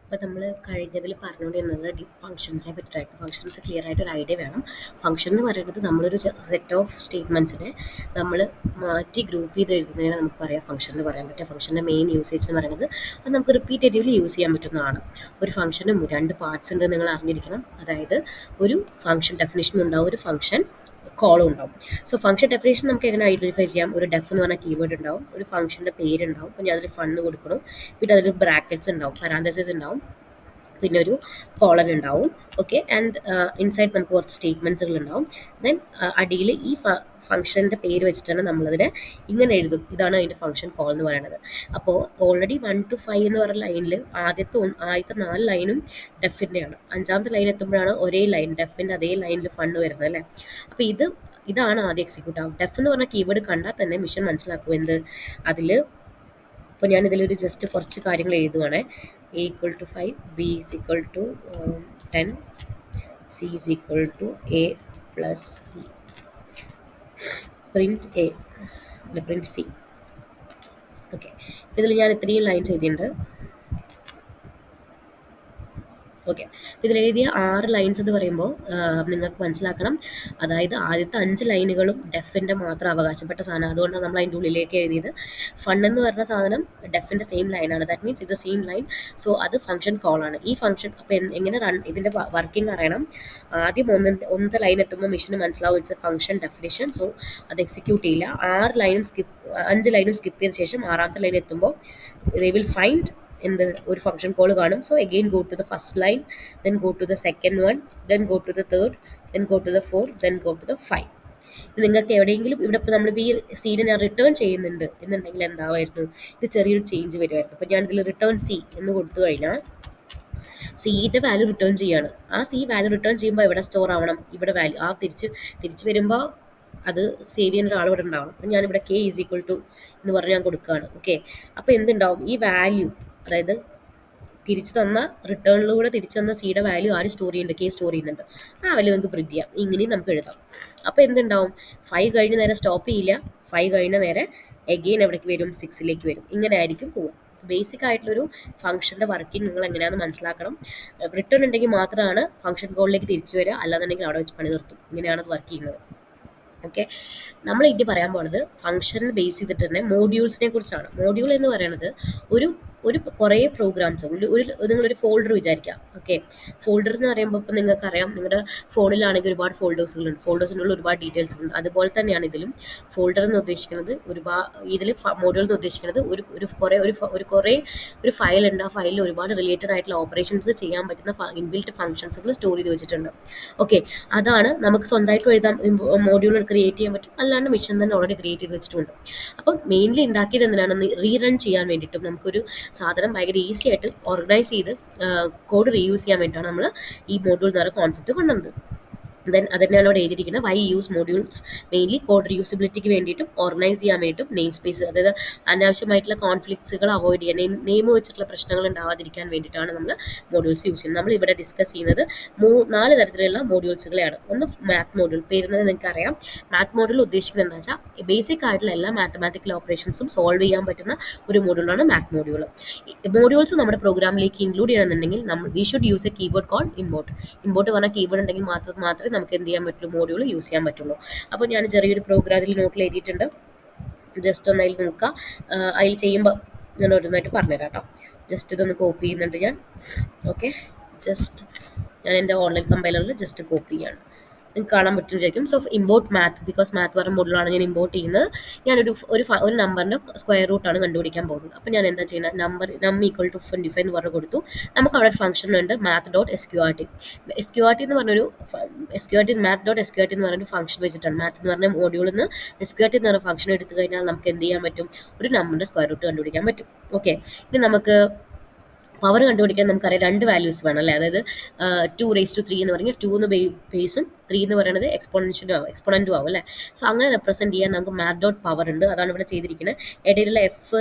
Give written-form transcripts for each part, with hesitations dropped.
അപ്പോൾ നമ്മൾ കഴിഞ്ഞതിൽ പറഞ്ഞുകൊണ്ടിരുന്നത് ഫംഗ്ഷൻസിനെ പറ്റിയിട്ടായിട്ട്. ഫംഗ്ഷൻസ് ക്ലിയർ ആയിട്ട് ഒരു ഐഡിയ വേണം. ഫംഗ്ഷൻ എന്ന് പറയുന്നത് നമ്മളൊരു സെറ്റ് ഓഫ് സ്റ്റേറ്റ്മെൻറ്റ്സിനെ നമ്മൾ മാറ്റി ഗ്രൂപ്പ് ചെയ്ത് എഴുതുന്നതിനെ നമുക്ക് പറയാം ഫംഗ്ഷൻ എന്ന് പറയാൻ പറ്റുക. ഫംഗ്ഷൻ്റെ മെയിൻ യൂസേജ് എന്ന് പറയുന്നത് അത് നമുക്ക് റിപ്പീറ്റേറ്റീവ്ലി യൂസ് ചെയ്യാൻ പറ്റുന്നതാണ്. ഒരു ഫംഗ്ഷന് രണ്ട് പാർട്സ് ഉണ്ട് നിങ്ങൾ അറിഞ്ഞിരിക്കണം. അതായത് ഒരു ഫംഗ്ഷൻ ഡെഫിനിഷൻ ഉണ്ടാവും, ഒരു ഫംഗ്ഷൻ കോളും ഉണ്ടാവും. സോ ഫംഗ്ഷൻ ഡെഫിനേഷൻ നമുക്ക് എങ്ങനെ ഐഡൻറ്റിഫൈ ചെയ്യാം? ഒരു ഡെഫ് എന്ന് പറഞ്ഞ കീവേഡ് ഉണ്ടാവും, ഒരു ഫംഗ്ഷൻ്റെ പേരുണ്ടാവും, അപ്പോൾ ഞാൻ അതിൽ ഫണ്ട് കൊടുക്കണം, പിന്നെ അതിൽ ബ്രാക്കറ്റ്സ് ഉണ്ടാവും, പരാന്തസിസ് ഉണ്ടാവും, പിന്നെ ഒരു കോളൻ ഉണ്ടാവും. ഓക്കെ, ആൻഡ് ഇൻസൈഡ് നമുക്ക് കുറച്ച് സ്റ്റേറ്റ്മെൻറ്റ്സുകൾ ഉണ്ടാവും. ദെൻ അടിയിൽ ഈ ഫംഗ്ഷൻ്റെ പേര് വെച്ചിട്ടാണ് നമ്മളതിനെ ഇങ്ങനെ എഴുതും. ഇതാണ് അതിൻ്റെ ഫംഗ്ഷൻ കോൾ എന്ന് പറയുന്നത്. അപ്പോൾ ഓൾറെഡി 1 to 5 എന്ന് പറയുന്ന ലൈനിൽ ആദ്യത്തെ 4 ലൈനും ഡെഫിൻ്റെയാണ്. 5ാമത്തെ ലൈൻ എത്തുമ്പോഴാണ് ഒരേ ലൈൻ ഡെഫിൻ്റെ അതേ ലൈനിൽ ഫണ്ട് വരുന്നത് അല്ലേ. അപ്പോൾ ഇതാണ് ആദ്യം എക്സിക്യൂട്ട് ആവും. ഡെഫ് എന്ന് പറഞ്ഞ കീവേഡ് കണ്ടാൽ തന്നെ മിഷൻ മനസ്സിലാക്കും എന്ത് അതിൽ. അപ്പോൾ ഞാനിതിലൊരു ജസ്റ്റ് കുറച്ച് കാര്യങ്ങൾ എഴുതുവാണേ. A equal to 5, B is equal to 10, C is equal to A plus B. Print A അല്ല print C. ഓക്കെ, ഇതിൽ ഞാൻ ഇത്രയും ലൈൻസ് എഴുതിയിട്ടുണ്ട്. ഓക്കെ, ഇതിലെഴുതിയ 6 ലൈൻസ് എന്ന് പറയുമ്പോൾ നിങ്ങൾക്ക് മനസ്സിലാക്കണം, അതായത് ആദ്യത്തെ 5 ലൈനുകളും ഡെഫിൻ്റെ മാത്രം അവകാശപ്പെട്ട സാധനം. അതുകൊണ്ടാണ് നമ്മൾ അതിൻ്റെ ഉള്ളിലേക്ക് എഴുതിയത്. ഫണ്ട് എന്ന് പറഞ്ഞ സാധനം ഡെഫിൻ്റെ സെയിം ലൈനാണ്. ദാറ്റ് മീൻസ് ഇത് സെയിം ലൈൻ. സോ അത് ഫംഗ്ഷൻ കോളാണ്. ഈ ഫംഗ്ഷൻ അപ്പോൾ എങ്ങനെ ഇതിൻ്റെ വർക്കിംഗ് അറിയണം. ആദ്യം ഒന്നത്തെ ലൈൻ എത്തുമ്പോൾ മെഷീന് മനസ്സിലാവും it's a function definition. So അത് എക്സിക്യൂട്ട് ചെയ്യില്ല. 5 ലൈനും സ്കിപ്പ് ചെയ്ത ശേഷം 6ാമത്തെ ലൈൻ എത്തുമ്പോൾ ദേ വിൽ ഫൈൻഡ് ഒരു ഫംഗ്ഷൻ കോൾ കാണും. So again go to the first line, then go to the second one, then go to the third, then go to the fourth, then go to the 5. നിങ്ങൾക്ക് എവിടെയെങ്കിലും ഇവിടെ ഇപ്പോൾ നമ്മൾ ഈ seed ഞാൻ return ചെയ്യുന്നുണ്ട് എന്നുണ്ടെങ്കിൽ എന്താവായിരുന്നു, ഇത് ചെറിയൊരു ചേഞ്ച് വരുമായിരുന്നു. അപ്പോൾ ഞാനിതിൽ റിട്ടേൺ സി എന്ന് കൊടുത്തു കഴിഞ്ഞാൽ സിയുടെ വാല്യൂ റിട്ടേൺ ചെയ്യാണ്. ആ സി വാല്യൂ റിട്ടേൺ ചെയ്യുമ്പോൾ എവിടെ സ്റ്റോർ ആവണം? ഇവിടെ വാല്യൂ തിരിച്ച് വരുമ്പോൾ അത് സേവ് ചെയ്യുന്ന ഒരാൾ ഇവിടെ ഉണ്ടാവണം. അപ്പം ഞാനിവിടെ കെ ഈസ് ഈക്വൽ ടു എന്ന് പറഞ്ഞ് ഞാൻ കൊടുക്കുകയാണ്. ഓക്കെ, അപ്പോൾ എന്തുണ്ടാവും? ഈ വാല്യൂ, അതായത് തിരിച്ചു തന്ന റിട്ടേണിലൂടെ തിരിച്ചു തന്ന സിയുടെ വാല്യൂ ആര് സ്റ്റോർ ചെയ്യുന്നുണ്ട്? കെ സ്റ്റോർ ചെയ്യുന്നുണ്ട്. ആ വാല്യൂ നമുക്ക് പ്രിന്റ് ചെയ്യാം. ഇങ്ങനെയും നമുക്ക് എഴുതാം. അപ്പോൾ എന്തുണ്ടാവും? 5 കഴിഞ്ഞ് നേരെ സ്റ്റോപ്പ് ചെയ്യില്ല. 5 കഴിഞ്ഞ നേരെ എഗെയിൻ എവിടേക്ക് വരും? 6ലേക്ക് വരും. ഇങ്ങനെ ആയിരിക്കും പോവുക. ബേസിക് ആയിട്ടുള്ളൊരു ഫംഗ്ഷൻ്റെ വർക്കിംഗ് നിങ്ങൾ എങ്ങനെയാണെന്ന് മനസ്സിലാക്കണം. റിട്ടേൺ ഉണ്ടെങ്കിൽ മാത്രമാണ് ഫംഗ്ഷൻ കോളിലേക്ക് തിരിച്ചു വരിക, അല്ലാന്നുണ്ടെങ്കിൽ അവിടെ വെച്ച് പണി നിർത്തും. ഇങ്ങനെയാണ് അത് വർക്ക് ചെയ്യുന്നത്. ഓക്കെ, നമ്മൾ ഇനി പറയാൻ പോകുന്നത് ഫംഗ്ഷൻ ബേസ് ചെയ്തിട്ട് തന്നെ മോഡ്യൂൾസിനെ കുറിച്ചാണ്. മോഡ്യൂൾ എന്ന് പറയുന്നത് കുറേ പ്രോഗ്രാംസ്, നിങ്ങളൊരു ഫോൾഡർ വിചാരിക്കുക. ഓക്കെ, ഫോൾഡർ എന്ന് പറയുമ്പോൾ ഇപ്പോൾ നിങ്ങൾക്കറിയാം, നിങ്ങളുടെ ഫോണിലാണെങ്കിൽ ഒരുപാട് ഫോൾഡേഴ്സുകളുണ്ട്. ഫോൾഡേഴ്സിനുള്ള ഒരുപാട് ഡീറ്റെയിൽസുകളുണ്ട്. അതുപോലെ തന്നെയാണ് ഇതിലും ഫോൾഡർ എന്ന് ഉദ്ദേശിക്കുന്നത് ഇതിൽ മോഡ്യൂൾ എന്ന് ഉദ്ദേശിക്കുന്നത് ഒരു ഫയൽ ഉണ്ട്. ആ ഫയലിൽ ഒരുപാട് റിലേറ്റഡ് ആയിട്ടുള്ള ഓപ്പറേഷൻസ് ചെയ്യാൻ പറ്റുന്ന ഇൻബിൽറ്റ് ഫംഗ്ഷൻസുകൾ സ്റ്റോർ ചെയ്ത് വെച്ചിട്ടുണ്ട്. ഓക്കെ, അതാണ് നമുക്ക് സ്വന്തമായിട്ട് എഴുതാൻ മോഡ്യൂൾ ക്രിയേറ്റ് ചെയ്യാൻ പറ്റും, അല്ലാണ്ട് മിഷൻ തന്നെ ഓൾറെഡി ക്രിയേറ്റ് ചെയ്ത് വെച്ചിട്ടുണ്ട്. അപ്പം മെയിൻലി ഉണ്ടാക്കിയത് എന്തിനാണ്? റീറൺ ചെയ്യാൻ വേണ്ടിയിട്ടും നമുക്കൊരു സാധനം ഭയങ്കര ഈസി ആയിട്ട് ഓർഗനൈസ് ചെയ്ത് കോഡ് റീയൂസ് ചെയ്യാൻ വേണ്ടിയിട്ടാണ് നമ്മൾ ഈ മോഡ്യൂൾ എന്ന് പറയുന്ന കോൺസെപ്റ്റ് കൊണ്ടുവന്നത്. ദെൻ അതിനാണ് ഇവിടെ എഴുതിയിരിക്കുന്നത് why use modules, mainly code റീയൂസിബിലിറ്റിക്ക് വേണ്ടിയിട്ടും ഓർഗനൈസ് ചെയ്യാൻ വേണ്ടിയിട്ടും നെയിം സ്പേസ്, അതായത് അനാവശ്യമായിട്ടുള്ള കോൺഫ്ലിക്ട്സുകൾ അവോയ്ഡ് ചെയ്യാൻ, നെയിം വെച്ചിട്ടുള്ള പ്രശ്നങ്ങൾ ഉണ്ടാവാതിരിക്കാൻ വേണ്ടിയിട്ടാണ് നമ്മൾ മോഡ്യൂൾസ് യൂസ് ചെയ്യുന്നത്. നമ്മൾ ഇവിടെ ഡിസ്കസ് ചെയ്യുന്നത് 4 തരത്തിലുള്ള മോഡ്യൂൾസുകളെയാണ്. ഒന്ന് മാത്ത് മോഡ്യൂൾ, പേരുന്നത് നിങ്ങൾക്കറിയാം. മാത്ത് മോഡ്യൂൾ ഉദ്ദേശിക്കുന്നത് എന്താ വെച്ചാൽ ബേസിക് ആയിട്ടുള്ള എല്ലാ മാത്തമാറ്റിക്കൽ ഓപ്പറേഷൻസും സോൾവ് ചെയ്യാൻ പറ്റുന്ന ഒരു മോഡ്യൂളാണ് മാത്ത് മോഡ്യൂൾ. മോഡ്യൂൾസ് നമ്മുടെ പ്രോഗ്രാമിലേക്ക് ഇൻക്ലൂഡ് ചെയ്യണമെന്നുണ്ടെങ്കിൽ we should use A keyboard call import. Import പറഞ്ഞാൽ കീബോർഡ് ഉണ്ടെങ്കിൽ മാത്രമേ നമുക്ക് എന്ത് ചെയ്യാൻ പറ്റുള്ളൂ? മോഡ്യൂൾ യൂസ് ചെയ്യാൻ പറ്റുള്ളൂ. അപ്പോൾ ഞാൻ ചെറിയൊരു പ്രോഗ്രാമിൽ നോട്ടിൽ എഴുതിയിട്ടുണ്ട്. ജസ്റ്റ് ഒന്ന് അതിൽ നോക്കുക. അതിൽ ചെയ്യുമ്പോൾ ഞാൻ ഓരോന്നായിട്ട് പറഞ്ഞുതരാം കേട്ടോ. ജസ്റ്റ് ഇതൊന്ന് കോപ്പി ചെയ്യുന്നുണ്ട് ഞാൻ. ഓക്കെ, ഞാൻ എൻ്റെ ഓൺലൈൻ കമ്പൈലറിൽ ജസ്റ്റ് കോപ്പി ചെയ്യാണ്. നിങ്ങൾക്ക് കാണാൻ പറ്റും വിചാരിക്കും. So import math, because math പറഞ്ഞ മോഡലാണ് ഞാൻ ഇമ്പോർട്ട് ചെയ്യുന്നത്. ഞാനൊരു ഒരു നമ്പറിൻ്റെ സ്ക്വയർ റൂട്ടാണ് കണ്ടുപിടിക്കാൻ പോകുന്നത്. അപ്പോൾ ഞാൻ എന്താ ചെയ്യുന്നത്? നം ഈക്വൽ ടു 25 എന്ന് പറഞ്ഞ് കൊടുത്തു. നമുക്ക് അവിടെ ഒരു ഫംഗ്ഷൻ ഉണ്ട്, മാത്ത് ഡോട്ട് SQRT. SQRT എന്ന് പറഞ്ഞൊരു മാത്ത് ഡോട്ട് SQRT എന്ന് പറഞ്ഞൊരു ഫംഗ്ഷൻ വെച്ചിട്ടാണ്. മാത്ത് എന്ന് പറഞ്ഞ മോഡ്യൂളിൽ നിന്ന് SQRT എന്ന് പറഞ്ഞ ഫംഗ്ഷൻ എടുത്തു കഴിഞ്ഞാൽ നമുക്ക് എന്ത് ചെയ്യാൻ പറ്റും? ഒരു നമ്പറിൻ്റെ സ്ക്വയർ റൂട്ട് കണ്ടുപിടിക്കാൻ പറ്റും. ഓക്കെ, ഇനി നമുക്ക് പവർ കണ്ടുപിടിക്കാൻ നമുക്കറിയാം 2 വാല്യൂസ് വേണം അല്ലേ. അതായത് 2⁻³ എന്ന് പറഞ്ഞാൽ 2 എന്ന് ബേസും 3 എന്ന് പറയുന്നത് എക്സ്പോണൻറ്റും ആവും അല്ലേ. സോ അങ്ങനെ റെപ്രസെൻറ്റ് ചെയ്യാൻ നമുക്ക് മാത്ത് ഡോട്ട് പവർ ഉണ്ട്. അതാണ് ഇവിടെ ചെയ്തിരിക്കുന്നത്. ഇടയിലുള്ള F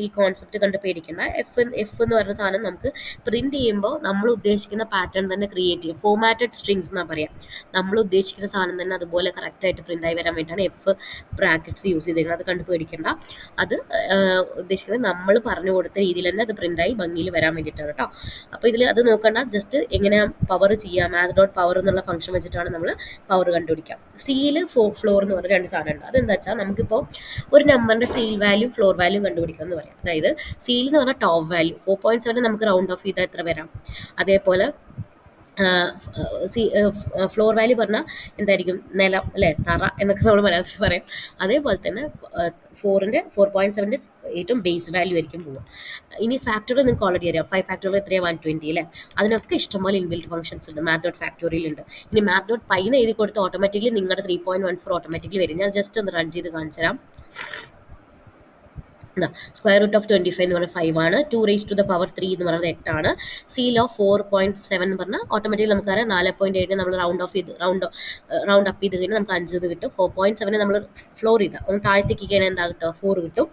ഈ കോൺസെപ്റ്റ് കണ്ട് പേടിക്കേണ്ട. എഫ് എന്ന് പറയുന്ന സാധനം നമുക്ക് പ്രിന്റ് ചെയ്യുമ്പോൾ നമ്മൾ ഉദ്ദേശിക്കുന്ന പാറ്റേൺ തന്നെ ക്രിയേറ്റ് ചെയ്യും. ഫോമാറ്റഡ് സ്ട്രിങ്സ് എന്നാ പറയാം. നമ്മൾ ഉദ്ദേശിക്കുന്ന സാധനം തന്നെ അതുപോലെ കറക്റ്റായിട്ട് പ്രിന്റ് ആയി വരാൻ വേണ്ടിയിട്ടാണ് എഫ് ബ്രാക്കറ്റ്സ് യൂസ് ചെയ്തിരിക്കുന്നത്. അത് കണ്ട് പേടിക്കേണ്ട. അത് ഉദ്ദേശിക്കുന്നത് നമ്മൾ പറഞ്ഞു കൊടുത്ത രീതിയിൽ തന്നെ അത് പ്രിന്റായി ഭംഗിയിൽ വരാൻ വേണ്ടിയിട്ടാണ് കേട്ടോ. അപ്പോൾ ഇതിൽ അത് നോക്കണ്ട, ജസ്റ്റ് എങ്ങനെ പവർ ചെയ്യാം, മാത് ഡോട്ട് പവർ എന്നുള്ള ഫംഗ്ഷൻ വെച്ചിട്ടാണ് നമ്മൾ പവർ കണ്ടുപിടിക്കാം. സീൽ ഫ്ലോർ എന്ന് പറഞ്ഞ രണ്ട് സാധനമുണ്ട്. അതെന്താ വെച്ചാൽ നമുക്കിപ്പോൾ ഒരു നമ്പറിന്റെ സീൽ വാല്യൂ ഫ്ലോർ വാല്യൂ കണ്ടുപിടിക്കണം എന്ന് പറയാം. അതായത് സീൽ എന്ന് പറഞ്ഞാൽ ടോപ്പ് വാല്യൂ 4.7 നമുക്ക് റൗണ്ട് ഓഫ് ചെയ്താൽ എത്ര വരാം. അതേപോലെ ഫ്ലോർ വാല്യൂ പറഞ്ഞാൽ എന്തായിരിക്കും, നിലം അല്ലേ, തറ എന്നൊക്കെ നമ്മൾ മലയാളത്തിൽ പറയും. അതേപോലെ തന്നെ 4.7 ഏറ്റവും ബേസ് വാല്യൂ ആയിരിക്കും പോവുക. ഇനി ഫാക്ടോറിയൽ നിങ്ങൾക്ക് ഓൾറെഡി അറിയാം. 5 ഫാക്ടോറിയൽ എത്രയാണ്, 120 അല്ലേ. അതിനൊക്കെ ഇഷ്ടംപോലെ ഇൻബിൽറ്റ് ഫംഗ്ഷൻസ് ഉണ്ട്. മാത്ത് ഡോട്ട് ഫാക്ടോറിയൽ ഉണ്ട്. ഇനി മാത്ത് ഡോട്ട് പൈന്ന് എഴുതി കൊടുത്ത് ഓട്ടോമാറ്റിക്കലി നിങ്ങളുടെ 3.14 ഓട്ടോമാറ്റിക്കലി വരും. ഞാൻ ജസ്റ്റ് ഒന്ന് റൺ ചെയ്ത് കാണിച്ചു തരാം. സ്ക്വയർ റൂട്ട് ഓഫ് 25 എന്ന് പറഞ്ഞാൽ 5 ആണ്. 2 റേസ് ടു ദ പവർ 3 എന്ന് പറയുന്നത് 8 ആണ്. സീൽ ഓഫ് 4.7 എന്ന് പറഞ്ഞാൽ ഓട്ടോമാറ്റിക്കലി നമുക്കറിയാം 4.7 നമ്മൾ റൗണ്ട് അപ്പ് ചെയ്ത് കഴിഞ്ഞാൽ നമുക്ക് 5 കിട്ടും. 4.7 നമ്മൾ ഫ്ലോർ ചെയ്താൽ ഒന്ന് താഴത്തേക്ക് കഴിഞ്ഞാൽ എന്താ കിട്ടുക, 4 കിട്ടും.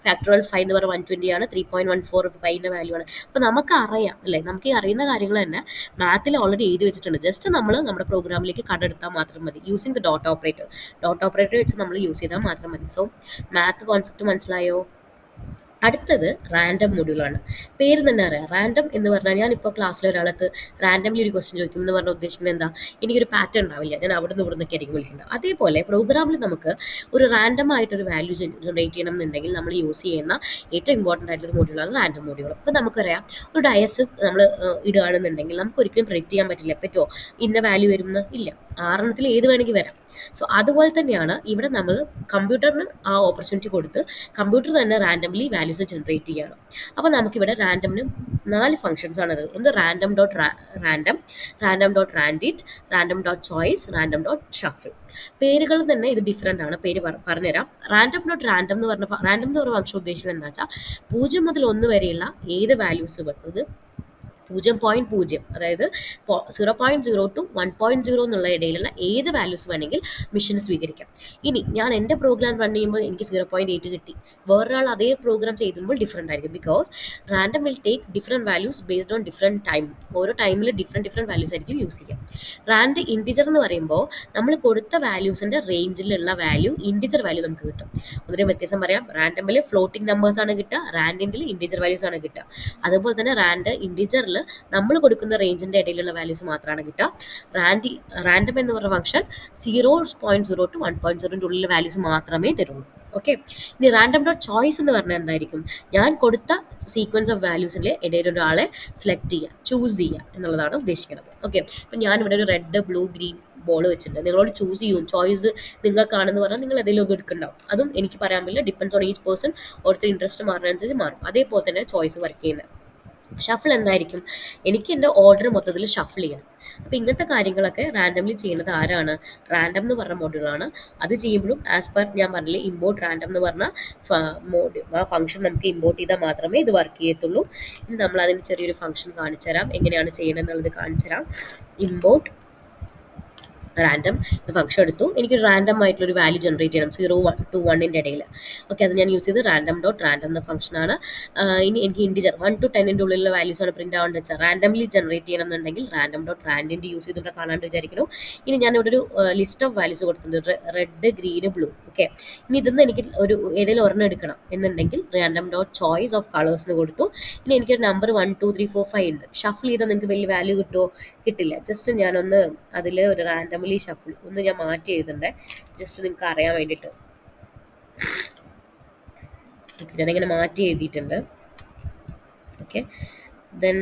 ഫാക്ടോറിയൽ 5 എന്ന് പറഞ്ഞാൽ 120 ആണ്. 3.14 പൈൻ്റെ വാല്യൂ ആണ്. അപ്പോൾ നമുക്ക് അറിയാം അല്ലേ, നമുക്ക് ഈ അറിയുന്ന കാര്യങ്ങൾ തന്നെ മാത്തിൽ ഓൾറെഡി എഴുതി വെച്ചിട്ടുണ്ട്. ജസ്റ്റ് നമ്മൾ നമ്മുടെ പ്രോഗ്രാമിലേക്ക് കണ്ടെടുത്താൽ മാത്രം മതി. യൂസിങ് ദ ഡോട്ട് ഓപ്പറേറ്റർ വെച്ച് നമ്മൾ യൂസ് ചെയ്താൽ മാത്രം മതി. സോ മാത്ത് കോൺസെപ്റ്റ് മനസ്സിലായോ? അടുത്തത് റാൻഡം മൊഡ്യൂളാണ്. പേര് തന്നെ അറിയാം, റാൻഡം എന്ന് പറഞ്ഞാൽ ഞാനിപ്പോൾ ക്ലാസ്സിൽ ഒരാളത്ത് റാൻഡംലി ഒരു ക്വസ്റ്റ്യൻ ചോദിക്കും എന്ന് പറഞ്ഞാൽ ഉദ്ദേശിക്കുന്നത് എന്താ, എനിക്കൊരു പാറ്റേൺ ഉണ്ടാവില്ല, ഞാൻ അവിടെ നിന്ന് ഇവിടെ നിന്നൊക്കെ ആയിരിക്കും വിളിക്കേണ്ടത്. അതേപോലെ പ്രോഗ്രാമിൽ നമുക്ക് ഒരു റാൻഡം ആയിട്ടൊരു വാല്യൂ ജനറേറ്റ് ചെയ്യണം എന്നുണ്ടെങ്കിൽ നമ്മൾ യൂസ് ചെയ്യുന്ന ഏറ്റവും ഇമ്പോർട്ടൻ്റ് ആയിട്ടുള്ള മൊഡ്യൂളാണ് റാൻഡം മൊഡ്യൂൾ. അപ്പോൾ നമുക്കറിയാം, ഒരു ഡയസ് നമ്മൾ ഇടുകയാണെന്നുണ്ടെങ്കിൽ നമുക്ക് ഒരിക്കലും പ്രെഡിക്റ്റ് ചെയ്യാൻ പറ്റില്ല. പറ്റുമോ ഇന്ന വാല്യൂ വരുമെന്ന്? ഇല്ല. 6 ഏത് വേണമെങ്കിൽ വരാം. സോ അതുപോലെ തന്നെയാണ് ഇവിടെ നമ്മൾ കമ്പ്യൂട്ടറിന് ആ ഓപ്പർച്യൂണിറ്റി കൊടുത്ത് കമ്പ്യൂട്ടർ തന്നെ റാൻഡംലി വാല്യൂസ് ജനറേറ്റ് ചെയ്യണം. അപ്പോൾ നമുക്കിവിടെ റാൻഡമിന് 4 ഫംഗ്ഷൻസ് ആണത്. ഒന്ന് random dot random, random dot randint, random dot choice, random dot shuffle. പേരുകൾ തന്നെ ഇത് ഡിഫറെൻ്റ് ആണ്. പേര് പറഞ്ഞുതരാം. റാൻഡം ഡോട്ട് റാൻഡം എന്ന് പറഞ്ഞ ഫംഗ്ഷൻ ഉദ്ദേശിക്കുന്നത് എന്താ വെച്ചാൽ 0 മുതൽ 1 വരെയുള്ള ഏത് വാല്യൂസ് വരുന്നത് 0.0, അതായത് 0.0 to 1.0 എന്നുള്ള ഇടയിലുള്ള ഏത് വാല്യൂസ് വേണമെങ്കിൽ മെഷീൻ സ്വീകരിക്കാം. ഇനി ഞാൻ എൻ്റെ പ്രോഗ്രാം റൺ ചെയ്യുമ്പോൾ എനിക്ക് 0.8 കിട്ടി, വേറൊരാൾ അതേ പ്രോഗ്രാം ചെയ്യുമ്പോൾ ഡിഫറെൻ്റ് ആയിരിക്കും. Because random will take different values based on different time. ഓരോ ടൈമിൽ ഡിഫറെൻറ്റ് വാല്യൂസ് ആയിരിക്കും യൂസ് ചെയ്യുക. റാൻഡ് ഇൻറ്റിജർ എന്ന് പറയുമ്പോൾ നമ്മൾ കൊടുത്ത വാല്യൂസിൻ്റെ റേഞ്ചിലുള്ള വാല്യൂ ഇൻറ്റിജർ വാല്യൂ നമുക്ക് കിട്ടും. ഒന്നിനും വ്യത്യാസം പറയാം. റാൻഡമിൽ ഫ്ലോട്ടിംഗ് നമ്പേഴ്സ് ആണ് കിട്ടുക, റാൻഡിൽ ഇൻറ്റിജർ വാല്യൂസ് ആണ് കിട്ടുക. അതുപോലെ തന്നെ ഇൻറ്റിജറിൽ നമ്മൾ കൊടുക്കുന്ന റേഞ്ചിൻ്റെ ഇടയിലുള്ള വാല്യൂസ് മാത്രമാണ് കിട്ടുക. റാൻഡം എന്ന് പറഞ്ഞ ഫംഗ്ഷൻ 0.0 to 1.0 ഉള്ളിലെ വാല്യൂസ് മാത്രമേ തരുള്ളൂ. ഓക്കെ. ഇനി റാൻഡം ഡോട്ട് ചോയ്സ് എന്ന് പറഞ്ഞാൽ എന്തായിരിക്കും, ഞാൻ കൊടുത്ത സീക്വൻസ് ഓഫ് വാല്യൂസിൻ്റെ ഇടയിൽ ഒരാളെ സെലക്ട് ചെയ്യുക, ചൂസ് ചെയ്യുക എന്നുള്ളതാണ് ഉദ്ദേശിക്കുന്നത്. ഓക്കെ. അപ്പം ഞാനിവിടെ ഒരു റെഡ്, ബ്ലൂ, ഗ്രീൻ ബോൾ വെച്ചിട്ടുണ്ട്. നിങ്ങളോട് ചൂസ് ചെയ്യും, ചോയ്സ് നിങ്ങൾക്കാണെന്ന് പറഞ്ഞാൽ നിങ്ങൾ ഏതെങ്കിലും ഒന്ന് എടുക്കുന്നുണ്ടാവും. അതും എനിക്ക് പറയാൻ പറ്റില്ല, ഡിപ്പെൻസ് ഓൺ ഈച്ച് പേഴ്സൺ. ഓരോരുത്തർ ഇൻട്രസ്റ്റ് മാറുന്നതനുസരിച്ച് മാറും. അതേപോലെ തന്നെ ചോയ്സ് വർക്ക് ചെയ്യുന്നത്. ഷഫിൾ എന്തായിരിക്കും, എനിക്ക് എൻ്റെ ഓർഡർ മൊത്തത്തിൽ ഷഫിൾ ചെയ്യണം. അപ്പോൾ ഇങ്ങനത്തെ കാര്യങ്ങളൊക്കെ റാൻഡംലി ചെയ്യുന്നത് ആരാണ്, റാൻഡം എന്ന് പറഞ്ഞ മോഡ്യൂളാണ്. അത് ചെയ്യുമ്പോഴും ആസ് പെർ ഞാൻ പറഞ്ഞില്ലേ, ഇമ്പോർട്ട് റാൻഡം എന്ന് പറഞ്ഞ ആ ഫംഗ്ഷൻ നമുക്ക് ഇമ്പോർട്ട് ചെയ്താൽ മാത്രമേ ഇത് വർക്ക് ചെയ്യത്തുള്ളൂ. ഇനി നമ്മൾ അതിന് ചെറിയൊരു ഫംഗ്ഷൻ കാണിച്ചു തരാം, എങ്ങനെയാണ് ചെയ്യണം എന്നുള്ളത് കാണിച്ചു തരാം. ഇമ്പോർട്ട് റാൻഡം ഇത് ഫംഗ്ഷൻ എടുത്തു, എനിക്ക് റാൻഡം ആയിട്ടുള്ളൊരു വാല്യൂ ജനറേറ്റ് ചെയ്യണം 0 to 1 ഇടയിൽ. ഓക്കെ. അത് ഞാൻ യൂസ് ചെയ്ത് റാൻഡം ഡോട്ട് റാൻഡം എന്ന ഫംഗ്ഷനാണ്. ഇനി എനിക്ക് ഇൻറ്റിജർ 1 to 10 ഉള്ളിലുള്ള വാല്യൂസാണ് പ്രിൻ്റ് ആവേണ്ടത് വെച്ചാൽ റാൻഡംലി ജനറേറ്റ് ചെയ്യണം എന്നുണ്ടെങ്കിൽ റാൻഡം ഡോട്ട് റാൻഡിൻ്റെ യൂസ് ചെയ്ത് ഇവിടെ കാണാണ്ട് വിചാരിക്കുന്നു. ഇനി ഞാൻ ഇവിടെ ഒരു ലിസ്റ്റ് ഓഫ് വാല്യൂസ് കൊടുത്തിട്ടുണ്ട്, റെഡ്, ഗ്രീൻ, ബ്ലൂ. ഓക്കെ. ഇനി ഇതൊന്ന് എനിക്ക് ഏതെങ്കിലും ഒരെണ്ണം എടുക്കണം എന്നുണ്ടെങ്കിൽ random dot choice of colours എന്ന് കൊടുത്തു. ഇനി എനിക്കൊരു നമ്പർ 1 2 3 4 5 ഉണ്ട്. ഷഫിൾ ചെയ്താൽ നിങ്ങൾക്ക് വലിയ വാല്യൂ കിട്ടുമോ? കിട്ടില്ല. ജസ്റ്റ് ഞാനൊന്ന് അതിൽ ഒരു റാൻഡംലി ഷഫിൾ ഒന്ന് ഞാൻ മാറ്റി എഴുതണ്ടേ, ജസ്റ്റ് നിങ്ങൾക്ക് അറിയാൻ വേണ്ടിയിട്ട്. ഞാനിങ്ങനെ മാറ്റി എഴുതിയിട്ടുണ്ട്. ഓക്കെ. ദെൻ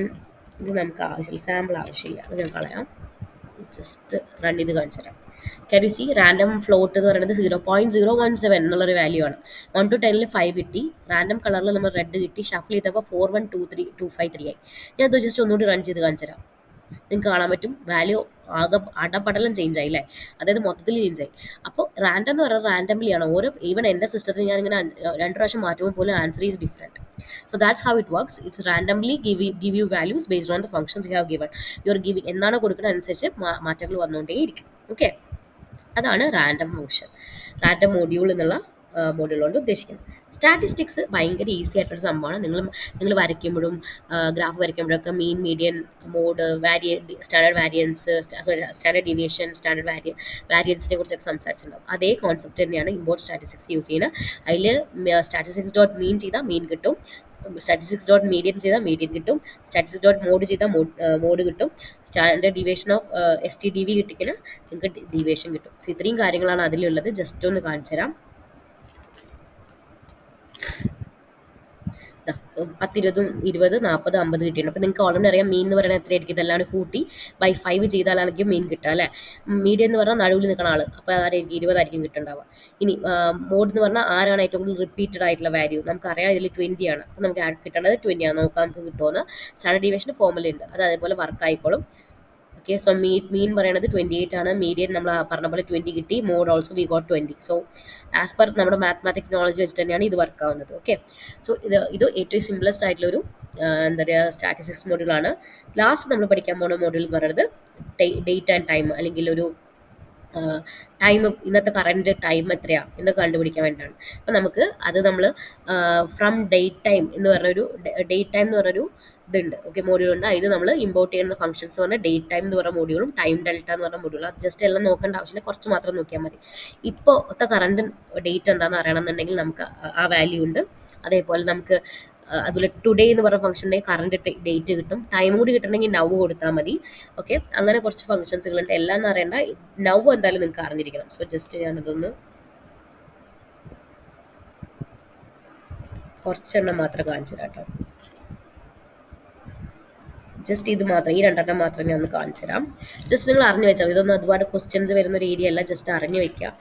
ഇത് നമുക്ക് ആവശ്യമില്ല, സാമ്പിൾ ആവശ്യമില്ല, അത് ഞാൻ കളയാം. ജസ്റ്റ് റൺ ചെയ്ത് കാണിച്ചു തരാം. Can you C, random float എന്ന് പറയുന്നത് 0.017 എന്നുള്ളൊരു വാല്യൂ ആണ്. 1 to 10 5 കിട്ടി, റാൻഡം കളറിൽ നമ്മൾ റെഡ് കിട്ടി, ഷഫിൾ ചെയ്തപ്പോൾ 4123 ആയി. ഞാൻ അത് ജസ്റ്റ് ഒന്നുകൂടി റൺ ചെയ്ത് കാണിച്ചു തരാം. നിങ്ങൾക്ക് കാണാൻ പറ്റും വാല്യൂ ആകെ അടപടലം ചേഞ്ച് ആയി അല്ലേ, അതായത് മൊത്തത്തിൽ ചേഞ്ച് ആയി. അപ്പോൾ റാൻഡം എന്ന് പറയുന്നത് റാൻഡംലി ആണ്. ഈവൻ എൻ്റെ സിസ്റ്റത്തിൽ ഞാനിങ്ങനെ 2 പ്രാവശ്യം മാറ്റുമ്പോൾ പോലും answer is different. So that's how it works. It's randomly give you values based on the functions you have given. You are giving എന്നാണ് കൊടുക്കുന്നത് അനുസരിച്ച് മാറ്റങ്ങൾ വന്നുകൊണ്ടേയിരിക്കും. ഓക്കെ. അതാണ് റാൻഡം ഫംഗ്ഷൻ, റാൻഡം മൊഡ്യൂൾ എന്നുള്ള മോഡ്യൂൾ കൊണ്ട് ഉദ്ദേശിക്കുന്നത്. സ്റ്റാറ്റിസ്റ്റിക്സ് ഭയങ്കര ഈസി ആയിട്ടുള്ള സംഭവമാണ്. നിങ്ങൾ വരയ്ക്കുമ്പോഴും ഗ്രാഫ് വരയ്ക്കുമ്പോഴൊക്കെ mean, median, mode, standard variance, standard deviation, standard വാരിയൻസിനെ കുറിച്ചൊക്കെ സംസാരിച്ചിട്ടുണ്ടാവും. അതേ കോൺസെപ്റ്റ് തന്നെയാണ് ഇമ്പോർട്ട് സ്റ്റാറ്റിസ്റ്റിക്സ് യൂസ് ചെയ്യുന്നത്. അതിൽ സ്റ്റാറ്റിസ്റ്റിക്സ് ഡോട്ട് മീൻ ചെയ്താൽ മീൻ കിട്ടും, സ്റ്റാറ്റിസ്റ്റിക്സ് ഡോട്ട് മീഡിയൻ ചെയ്താൽ മീഡിയൻ കിട്ടും, സ്റ്റാറ്റിസ്റ്റിക്സ് ഡോട്ട് മോഡ് ചെയ്താൽ മോഡ് കിട്ടും, സ്റ്റാൻഡേർഡ് ഡീവിയേഷൻ ഓഫ് STDV കിട്ടിക്കഴിഞ്ഞാൽ നിങ്ങൾക്ക് ഡീവിയേഷൻ കിട്ടും. സോ ഇത്രയും കാര്യങ്ങളാണ് അതിലുള്ളത്. ജസ്റ്റ് ഒന്ന് കാണിച്ചു തരാം. 10, 20, 20, 40, 50 കിട്ടിയിട്ടുണ്ട്. അപ്പോൾ നിങ്ങൾക്ക് ഓൾറെഡി അറിയാം മീൻ എന്ന് പറയുന്നത് എത്രയായിരിക്കും. ഇതെല്ലാം കൂട്ടി ബൈ 5 ചെയ്താലാണെങ്കിൽ മീൻ കിട്ടുക അല്ലേ. മീഡിയം എന്ന് പറഞ്ഞാൽ നടുവിൽ നിൽക്കുന്ന ആൾ, അപ്പോൾ ആരായിരിക്കും 20 ആയിരിക്കും കിട്ടുന്നുണ്ടാവുക. ഇനി മോഡ് എന്ന് പറഞ്ഞാൽ ആരാണ് ഏറ്റവും കൂടുതൽ റിപ്പീറ്റഡ് ആയിട്ടുള്ള വാല്യൂ. നമുക്കറിയാം ഇതിൽ 20 ആണ്, അപ്പോൾ നമുക്ക് കിട്ടേണ്ടത് 20 ആണ്. നോക്കാം നമുക്ക് കിട്ടുമെന്ന്. സ്റ്റാൻഡേർഡ് ഡീവിയേഷൻ ഫോർമുല ഉണ്ട്, അത് അതേപോലെ വർക്ക് ആയിക്കോളും. ഓക്കെ, സോ മീൻ പറയുന്നത് 28 ആണ്, മീഡിയൻ നമ്മൾ പറഞ്ഞ പോലെ 20 കിട്ടി, mode also we got 20. So as per നമ്മുടെ മാത്തമാറ്റിക് നോളജ് വെച്ചിട്ട് തന്നെയാണ് ഇത് വർക്ക് ആവുന്നത്. ഓക്കെ, സോ ഇത് ഏറ്റവും സിംപ്ലസ്റ്റ് ആയിട്ടുള്ളൊരു എന്താ പറയുക സ്റ്റാറ്റിസ്റ്റിക്സ് മോഡ്യൂളാണ്. ലാസ്റ്റ് നമ്മൾ പഠിക്കാൻ പോകുന്ന മോഡ്യൂൾ എന്ന് പറയുന്നത് ഡേറ്റ് ആൻഡ് ടൈം, അല്ലെങ്കിൽ ഒരു ടൈം, ഇന്നത്തെ കറൻറ്റ് ടൈം എത്രയാണ് എന്നൊക്കെ കണ്ടുപിടിക്കാൻ വേണ്ടിയിട്ടാണ്. അപ്പോൾ നമുക്ക് അത് നമ്മൾ ഫ്രം ഡേറ്റ് ടൈം എന്ന് പറഞ്ഞൊരു ഇതുണ്ട്. ഓക്കെ, മോഡ്യൂളുണ്ട്. അതിൽ നമ്മൾ ഇമ്പോർട്ട് ചെയ്യുന്ന ഫംഗ്ഷൻസ് പറഞ്ഞാൽ ഡേറ്റ് ടൈം എന്ന് പറഞ്ഞ മോഡ്യൂളും ടൈം ഡെൽറ്റ എന്ന് പറഞ്ഞ മോഡ്യൂളും. അത് ജസ്റ്റ് എല്ലാം നോക്കേണ്ട ആവശ്യമില്ല, കുറച്ച് മാത്രം നോക്കിയാൽ മതി. ഇപ്പോഴത്തെ കറണ്ട് ഡേറ്റ് എന്താണെന്ന് അറിയണമെന്നുണ്ടെങ്കിൽ നമുക്ക് ആ വാല്യൂ ഉണ്ട്. അതേപോലെ നമുക്ക് അതുപോലെ ടുഡേ എന്ന് പറഞ്ഞ ഫംഗ്ഷൻ്റെ കറണ്ട് ഡേറ്റ് കിട്ടും. ടൈം കൂടി കിട്ടണമെങ്കിൽ നവ് കൊടുത്താൽ മതി. ഓക്കെ, അങ്ങനെ കുറച്ച് ഫംഗ്ഷൻസുകളുണ്ട്. എല്ലാം എന്ന് അറിയേണ്ട, നവ് എന്തായാലും നിങ്ങൾക്ക് അറിഞ്ഞിരിക്കണം. സോ ജസ്റ്റ് ഞാനതൊന്ന് കുറച്ചെണ്ണം മാത്രം കാണിച്ചു തരാം കേട്ടോ. ജസ്റ്റ് ഇത് മാത്രം, ഈ 2 മാത്രം ഞാൻ ഒന്ന് കാണിച്ചു തരാം. ജസ്റ്റ് നിങ്ങൾ അറിഞ്ഞു വെച്ചാൽ ഇതൊന്നും ഒരുപാട് ക്വസ്റ്റ്യൻസ് വരുന്ന ഒരു ഏരിയ അല്ല, ജസ്റ്റ് അറിഞ്ഞു വെക്കുക.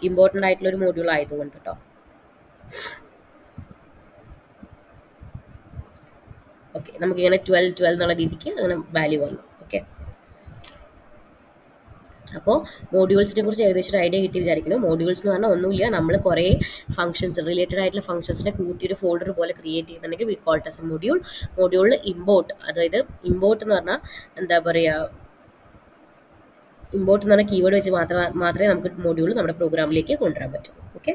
ഇമ്പോർട്ടൻ്റ് ആയിട്ടുള്ള ഒരു മോഡ്യൂൾ ആയതുകൊണ്ട് കേട്ടോ. ഓക്കെ, നമുക്കിങ്ങനെ 12 എന്നുള്ള രീതിക്ക് അങ്ങനെ വാല്യൂ വന്നു. ഓക്കെ, അപ്പോൾ മോഡ്യൂൾസിനെ കുറിച്ച് ഏകദേശം ഒരു ഐഡിയ കിട്ടി വിചാരിക്കുന്നു. മോഡ്യൂൾസ് എന്ന് പറഞ്ഞാൽ ഒന്നുമില്ല, നമ്മൾ കുറേ ഫംഗ്ഷൻസ്, റിലേറ്റഡ് ആയിട്ടുള്ള ഫംഗ്ഷൻസിനെ കൂട്ടി ഒരു ഫോൾഡർ പോലെ ക്രിയേറ്റ് ചെയ്യുന്നുണ്ടെങ്കിൽ we call it as A module. മോഡ്യൂളിൽ ഇമ്പോർട്ട്, അതായത് ഇമ്പോർട്ട് എന്ന് പറഞ്ഞാൽ എന്താ പറയുക, ഇമ്പോർട്ട് എന്ന് പറഞ്ഞാൽ കീവേഡ് വെച്ച് മാത്രമേ നമുക്ക് മോഡ്യൂൾ നമ്മുടെ പ്രോഗ്രാമിലേക്ക് കൊണ്ടുവരാൻ പറ്റൂ. ഓക്കെ.